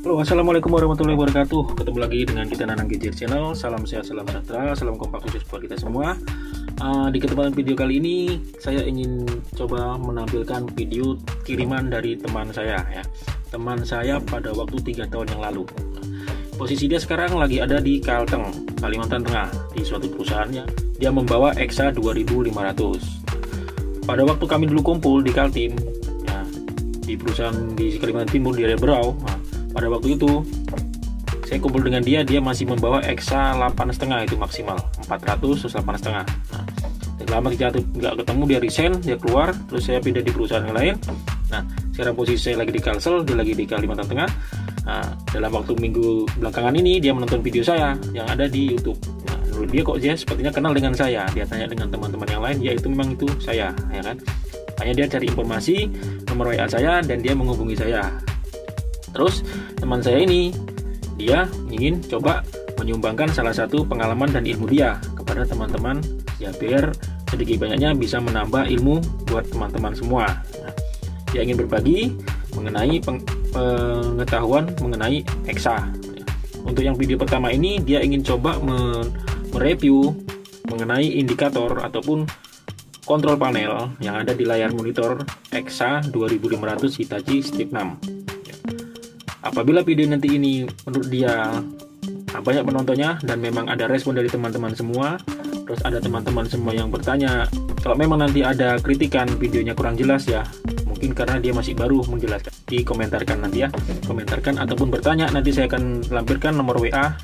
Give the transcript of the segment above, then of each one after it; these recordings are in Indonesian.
Halo, assalamualaikum warahmatullahi wabarakatuh. Ketemu lagi dengan kita Nanang Gadget Channel. Salam sehat, salam sejahtera, salam kompak sukses buat kita semua. Di kesempatan video kali ini saya ingin coba menampilkan video kiriman dari teman saya ya. Teman saya pada waktu 3 tahun yang lalu. Posisi dia sekarang lagi ada di Kalteng, Kalimantan Tengah, di suatu perusahaannya. Dia membawa EXA 2500. Pada waktu kami dulu kumpul di Kaltim ya, di perusahaan di Kalimantan Timur di daerah Berau. Pada waktu itu saya kumpul dengan dia masih membawa EXA 8,5 itu maksimal 400 terus 8,5. Dan lama kita nggak ketemu, dia resign, dia keluar, terus saya pindah di perusahaan yang lain. Nah, sekarang posisi saya lagi di Kalsel, dia lagi di Kalimantan Tengah. Nah, dalam waktu minggu belakangan ini dia menonton video saya yang ada di YouTube. Nah, menurut dia sepertinya kenal dengan saya. Dia tanya dengan teman-teman yang lain, ya itu memang itu saya, ya kan? Hanya dia cari informasi nomor WA saya dan dia menghubungi saya. Terus teman saya ini dia ingin coba menyumbangkan salah satu pengalaman dan ilmu dia kepada teman-teman ya, biar sedikit banyaknya bisa menambah ilmu buat teman-teman semua. Nah, dia ingin berbagi mengenai pengetahuan mengenai EXA. Untuk yang video pertama ini dia ingin coba mereview mengenai indikator ataupun kontrol panel yang ada di layar monitor EXA 2500 Hitachi Step 6. Apabila video nanti ini menurut dia banyak penontonnya dan memang ada respon dari teman-teman semua, terus ada teman-teman semua yang bertanya, kalau memang nanti ada kritikan videonya kurang jelas ya, mungkin karena dia masih baru menjelaskan, dikomentarkan nanti ya, komentarkan ataupun bertanya, nanti saya akan lampirkan nomor WA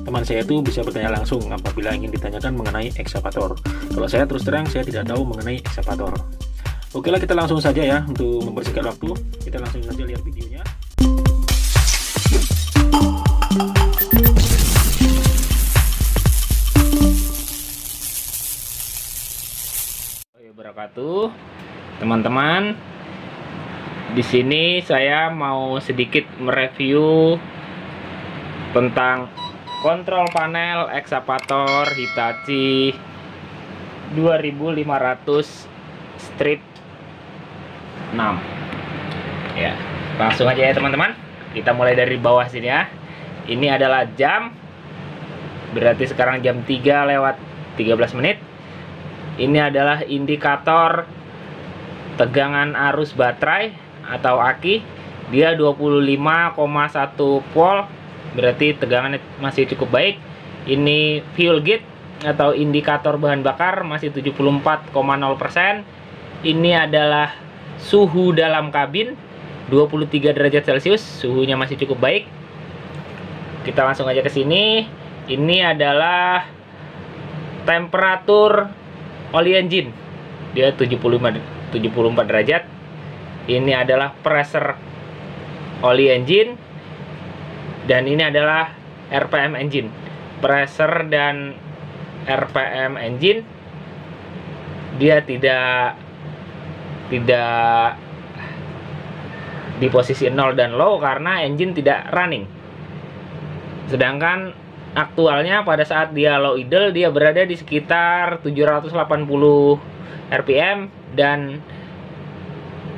teman saya itu, bisa bertanya langsung apabila ingin ditanyakan mengenai ekskavator. Kalau saya terus terang saya tidak tahu mengenai ekskavator. Oke lah, kita langsung saja ya, untuk mempersingkat waktu kita langsung saja lihat videonya. Wabarakatuh, teman-teman. Di sini saya mau sedikit mereview tentang kontrol panel ekskavator Hitachi 2500 Strip 6. Ya, langsung aja ya teman-teman. Kita mulai dari bawah sini ya. Ini adalah jam. Berarti sekarang jam 3:13 menit. Ini adalah indikator tegangan arus baterai atau aki. Dia 25,1 volt. Berarti tegangannya masih cukup baik. Ini fuel gauge atau indikator bahan bakar masih 74,0%. Ini adalah suhu dalam kabin 23 derajat Celcius, suhunya masih cukup baik. Kita langsung aja ke sini. Ini adalah temperatur oli engine. Dia 74 derajat. Ini adalah pressure oli engine. Dan ini adalah RPM engine. Pressure dan RPM engine dia tidak di posisi 0 dan low karena engine tidak running. Sedangkan aktualnya pada saat dia low idle dia berada di sekitar 780 rpm dan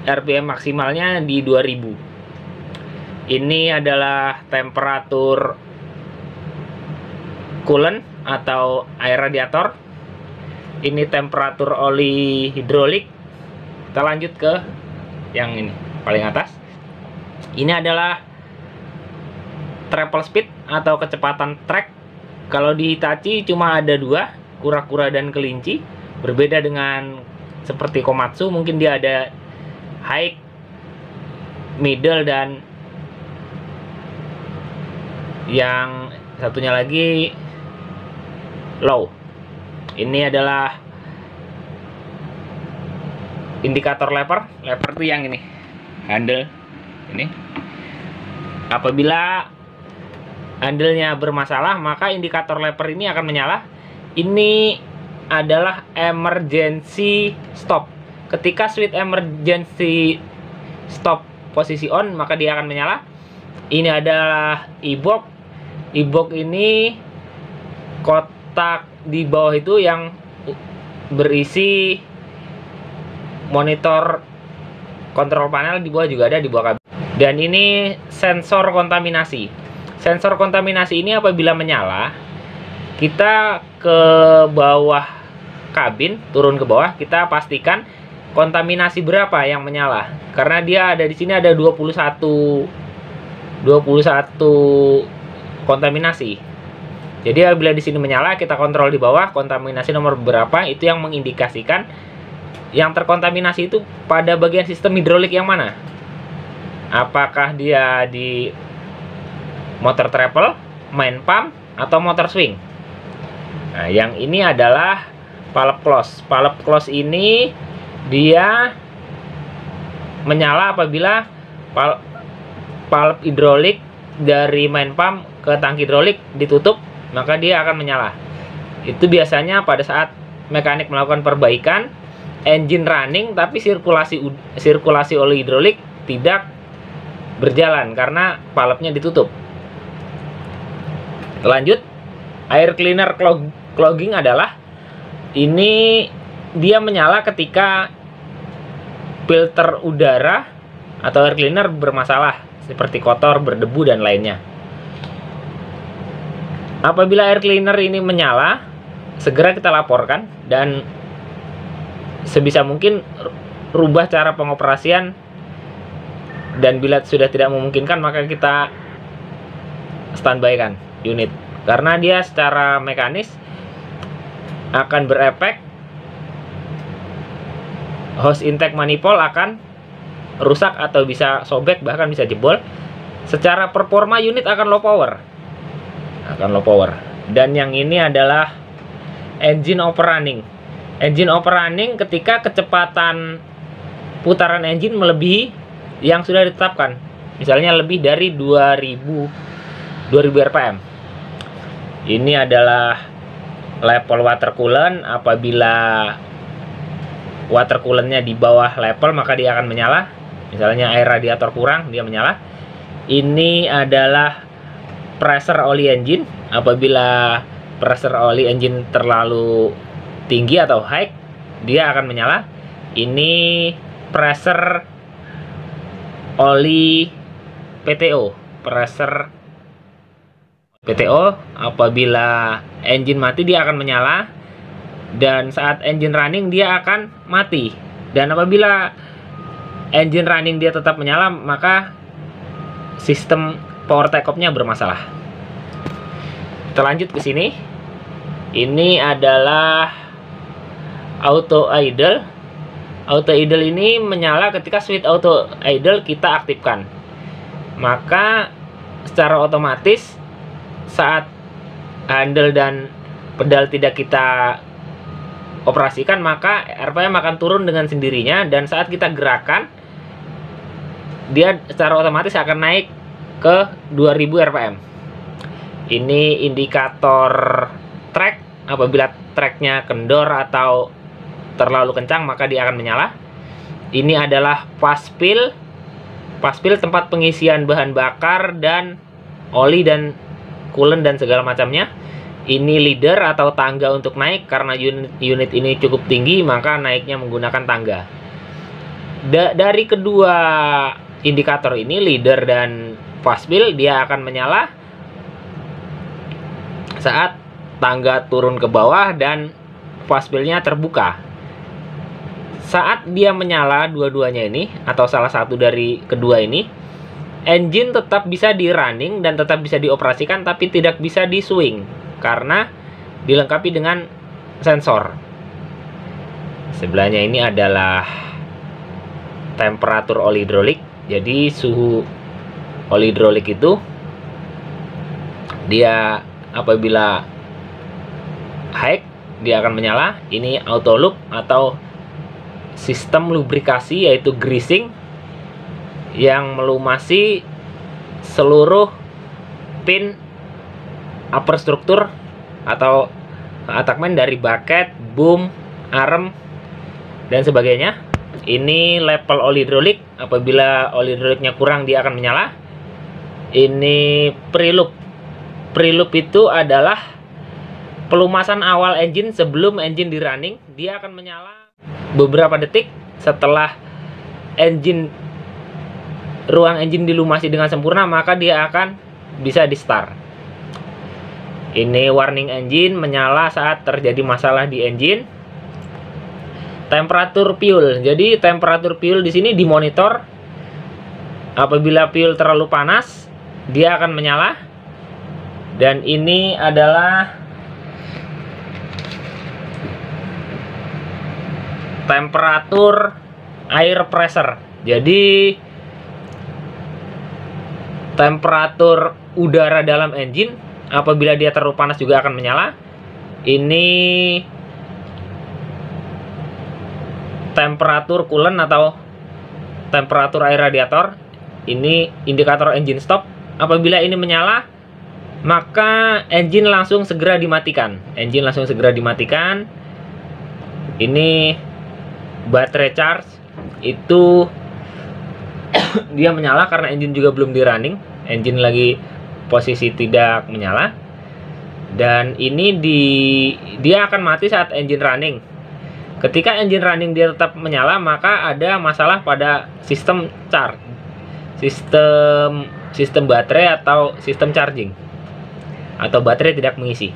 rpm maksimalnya di 2000. Ini adalah temperatur coolant atau air radiator. Ini temperatur oli hidrolik. Kita lanjut ke yang ini paling atas. Ini adalah triple speed atau kecepatan trek. Kalau di Hitachi cuma ada 2, kura-kura dan kelinci. Berbeda dengan seperti Komatsu, mungkin dia ada high, middle, dan yang satunya lagi low. Ini adalah indikator lever. Lever itu yang ini, handle ini. Apabila handle-nya bermasalah, maka indikator lever ini akan menyala. Ini adalah emergency stop. Ketika switch emergency stop posisi on, maka dia akan menyala. Ini adalah e-box. E-box ini kotak di bawah itu yang berisi monitor kontrol panel, di bawah juga ada, di bawah kabin. Dan ini sensor kontaminasi. Sensor kontaminasi ini apabila menyala, kita ke bawah kabin, turun ke bawah, kita pastikan kontaminasi berapa yang menyala. Karena dia ada di sini ada 21 kontaminasi. Jadi apabila di sini menyala, kita kontrol di bawah kontaminasi nomor berapa, itu yang mengindikasikan yang terkontaminasi itu pada bagian sistem hidrolik yang mana. Apakah dia di motor travel, main pump, atau motor swing. Nah, yang ini adalah valve close. Valve close ini dia menyala apabila valve hidrolik dari main pump ke tangki hidrolik ditutup, maka dia akan menyala. Itu biasanya pada saat mekanik melakukan perbaikan, engine running tapi sirkulasi oli hidrolik tidak berjalan karena valve-nya ditutup. Lanjut, air cleaner clogging adalah ini dia menyala ketika filter udara atau air cleaner bermasalah seperti kotor, berdebu dan lainnya. Apabila air cleaner ini menyala, segera kita laporkan dan sebisa mungkin rubah cara pengoperasian, dan bila sudah tidak memungkinkan maka kita standby kan unit, karena dia secara mekanis akan berefek hose intake manifold akan rusak atau bisa sobek, bahkan bisa jebol. Secara performa unit akan low power. Dan yang ini adalah engine overrunning. Engine overrunning ketika kecepatan putaran engine melebihi yang sudah ditetapkan. Misalnya lebih dari 2000 rpm. Ini adalah level water coolant. Apabila water coolant-nya di bawah level maka dia akan menyala. Misalnya air radiator kurang, dia menyala. Ini adalah pressure oli engine. Apabila pressure oli engine terlalu tinggi atau high, dia akan menyala. Ini pressure oli PTO. Apabila engine mati dia akan menyala, dan saat engine running dia akan mati. Dan apabila engine running dia tetap menyala, maka sistem power take off-nya bermasalah. Kita lanjut ke sini. Ini adalah auto idle. Auto idle ini menyala ketika switch auto idle kita aktifkan. Maka secara otomatis saat handle dan pedal tidak kita operasikan, maka RPM akan turun dengan sendirinya, dan saat kita gerakan dia secara otomatis akan naik ke 2000 rpm. Ini indikator track. Apabila tracknya kendor atau terlalu kencang maka dia akan menyala. Ini adalah paspil tempat pengisian bahan bakar dan oli dan coolant dan segala macamnya. Ini leader atau tangga untuk naik, karena unit ini cukup tinggi maka naiknya menggunakan tangga. Dari kedua indikator ini, leader dan paspil, dia akan menyala saat tangga turun ke bawah dan paspilnya terbuka. Saat dia menyala dua-duanya ini, atau salah satu dari kedua ini, engine tetap bisa di running dan tetap bisa dioperasikan, tapi tidak bisa di swing karena dilengkapi dengan sensor. Sebelahnya ini adalah temperatur oli hidrolik. Jadi suhu oli hidrolik itu dia apabila high dia akan menyala. Ini auto loop atau sistem lubrikasi, yaitu greasing yang melumasi seluruh pin upper struktur atau attachment dari bucket, boom, arm dan sebagainya. Ini level oli hidrolik. Apabila oli hidroliknya kurang dia akan menyala. Ini preloop. Preloop itu adalah pelumasan awal engine sebelum engine di running. Dia akan menyala beberapa detik setelah engine ruang engine dilumasi dengan sempurna, maka dia akan bisa di start. Ini warning engine menyala saat terjadi masalah di engine. Temperatur fuel. Jadi temperatur fuel di sini dimonitor. Apabila fuel terlalu panas, dia akan menyala. Dan ini adalah temperatur air pressure. Jadi temperatur udara dalam engine apabila dia terlalu panas juga akan menyala. Ini temperatur coolant atau temperatur air radiator. Ini indikator engine stop. Apabila ini menyala, maka engine langsung segera dimatikan. Engine langsung segera dimatikan. Ini baterai charge, itu dia menyala karena engine juga belum di running. Engine lagi posisi tidak menyala. Dan ini dia akan mati saat engine running. Ketika engine running dia tetap menyala, maka ada masalah pada sistem charge, sistem baterai atau sistem charging, atau baterai tidak mengisi.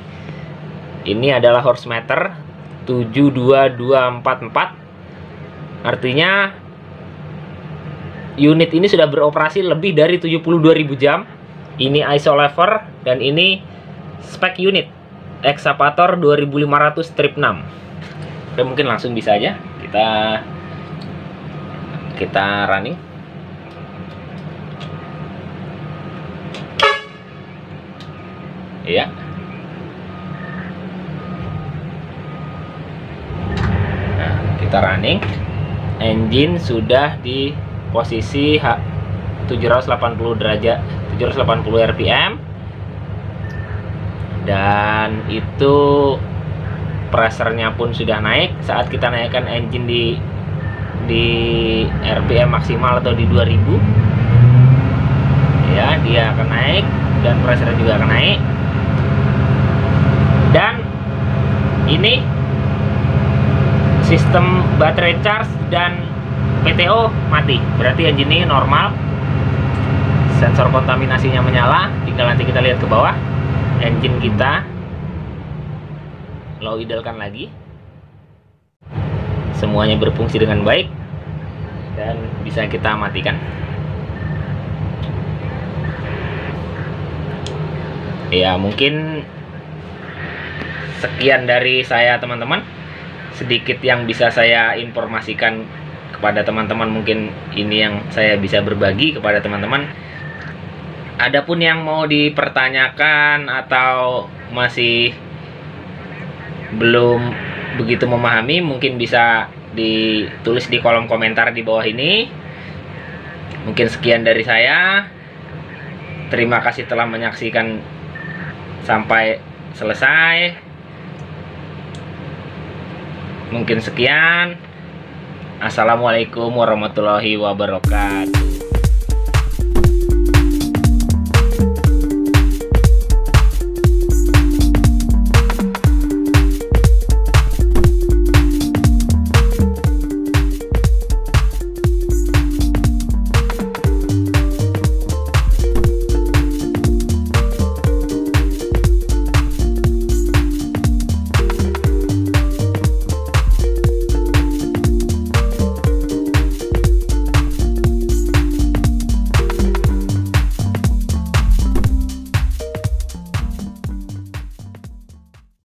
Ini adalah horse meter 72244. Artinya unit ini sudah beroperasi lebih dari 72.000 jam. Ini ISO lever dan ini spek unit Excavator 2500 strip 6. Oke, mungkin langsung bisa aja kita running. Iya. Nah, kita running. Engine sudah di posisi 780 derajat, 780 rpm, dan itu pressure-nya pun sudah naik. Saat kita naikkan engine di rpm maksimal atau di 2000, ya, dia akan naik dan pressure juga akan naik. Dan ini sistem baterai charge dan PTO mati, berarti engine ini normal. Sensor kontaminasinya menyala. Tinggal nanti kita lihat ke bawah, engine kita low idlekan lagi. Semuanya berfungsi dengan baik dan bisa kita matikan. Ya, mungkin sekian dari saya, teman-teman. Sedikit yang bisa saya informasikan kepada teman-teman. Mungkin ini yang saya bisa berbagi kepada teman-teman. Adapun yang mau dipertanyakan atau masih belum begitu memahami, mungkin bisa ditulis di kolom komentar di bawah ini. Mungkin sekian dari saya. Terima kasih telah menyaksikan sampai selesai. Mungkin sekian. Assalamualaikum warahmatullahi wabarakatuh.